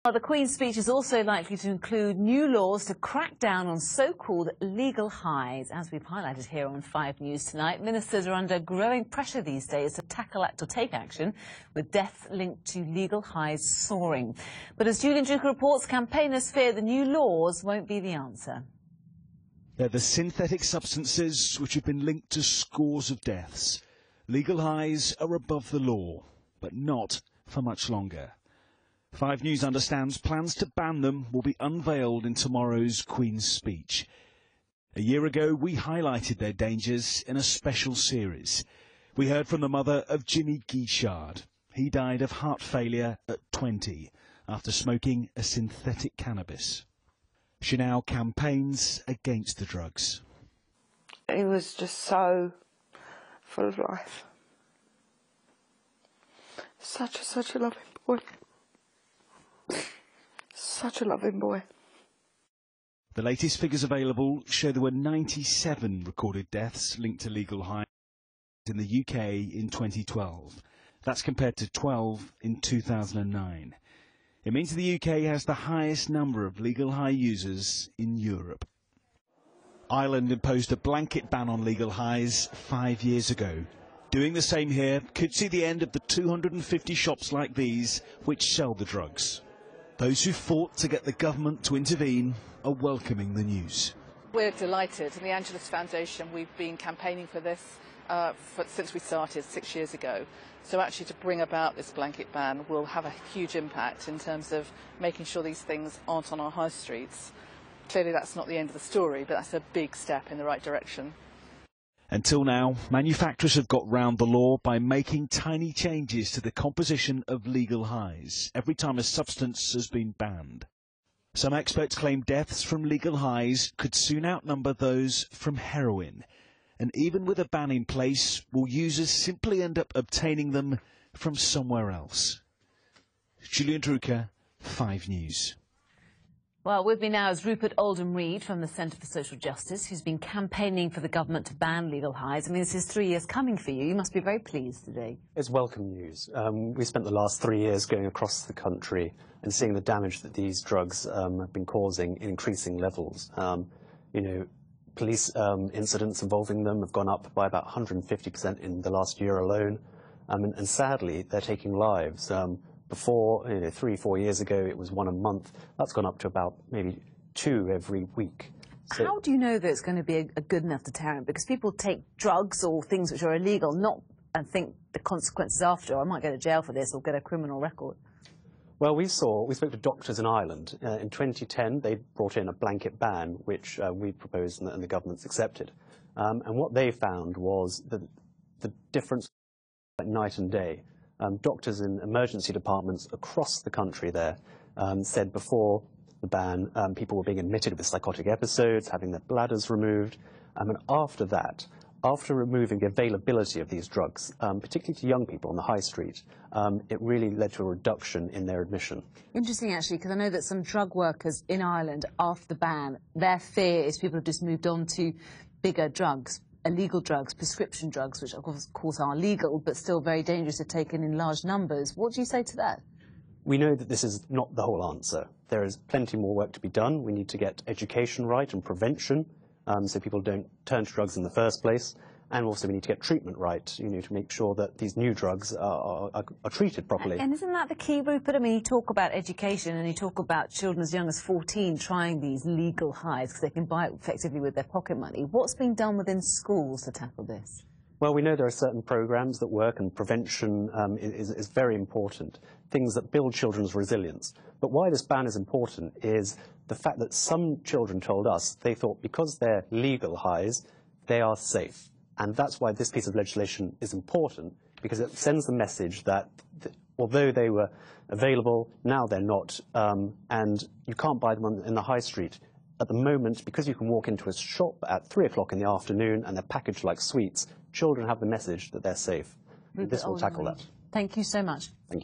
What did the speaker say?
Well, the Queen's speech is also likely to include new laws to crack down on so-called legal highs. As we've highlighted here on 5 News tonight, ministers are under growing pressure these days to tackle or take action, with deaths linked to legal highs soaring. But as Julian Drucker reports, campaigners fear the new laws won't be the answer. They're the synthetic substances which have been linked to scores of deaths. Legal highs are above the law, but not for much longer. 5 News understands plans to ban them will be unveiled in tomorrow's Queen's speech. A year ago, we highlighted their dangers in a special series. We heard from the mother of Jimmy Guichard. He died of heart failure at 20 after smoking a synthetic cannabis. She now campaigns against the drugs. He was just so full of life. Such a loving boy. Such a loving boy. The latest figures available show there were 97 recorded deaths linked to legal highs in the UK in 2012. That's compared to 12 in 2009. It means the UK has the highest number of legal high users in Europe. Ireland imposed a blanket ban on legal highs 5 years ago. Doing the same here could see the end of the 250 shops like these which sell the drugs. Those who fought to get the government to intervene are welcoming the news. We're delighted. In the Angelus Foundation, we've been campaigning for this since we started 6 years ago. So actually to bring about this blanket ban will have a huge impact in terms of making sure these things aren't on our high streets. Clearly that's not the end of the story, but that's a big step in the right direction. Until now, manufacturers have got round the law by making tiny changes to the composition of legal highs every time a substance has been banned. Some experts claim deaths from legal highs could soon outnumber those from heroin. And even with a ban in place, will users simply end up obtaining them from somewhere else? Julian Drucker, 5 News. Well, with me now is Rupert Oldham-Reid from the Centre for Social Justice, who's been campaigning for the government to ban legal highs. I mean, this is 3 years coming for you. You must be very pleased today. It's welcome news. We spent the last 3 years going across the country and seeing the damage that these drugs have been causing in increasing levels. Police incidents involving them have gone up by about 150% in the last year alone. And sadly, they're taking lives. Before, 3-4 years ago, it was 1 a month. That's gone up to about maybe 2 every week. So how do you know that it's going to be a good enough deterrent? Because people take drugs or things which are illegal, and think the consequences after, I might go to jail for this or get a criminal record. Well, we spoke to doctors in Ireland. In 2010, they brought in a blanket ban, which we proposed and the government's accepted. And what they found was that the difference like night and day. Doctors in emergency departments across the country there said before the ban people were being admitted with psychotic episodes, having their bladders removed. And after that, after removing the availability of these drugs, particularly to young people on the high street, it really led to a reduction in their admission. Interesting, actually, because I know that some drug workers in Ireland, after the ban, their fear is people have just moved on to bigger drugs. Illegal drugs, prescription drugs, which of course are legal, but still very dangerous to take in large numbers. What do you say to that? We know that this is not the whole answer. There is plenty more work to be done. We need to get education right and prevention, so people don't turn to drugs in the first place. And also we need to get treatment right, to make sure that these new drugs are treated properly. And isn't that the key, Rupert? I mean, you talk about education and you talk about children as young as 14 trying these legal highs because they can buy it effectively with their pocket money. What's being done within schools to tackle this? Well, we know there are certain programs that work, and prevention is very important, things that build children's resilience. But why this ban is important is the fact that some children told us they thought because they're legal highs, they are safe. And that's why this piece of legislation is important, because it sends the message that although they were available, now they're not, and you can't buy them in the high street. At the moment, because you can walk into a shop at 3 o'clock in the afternoon and they're packaged like sweets, children have the message that they're safe. This will tackle that. Thank you so much. Thank you.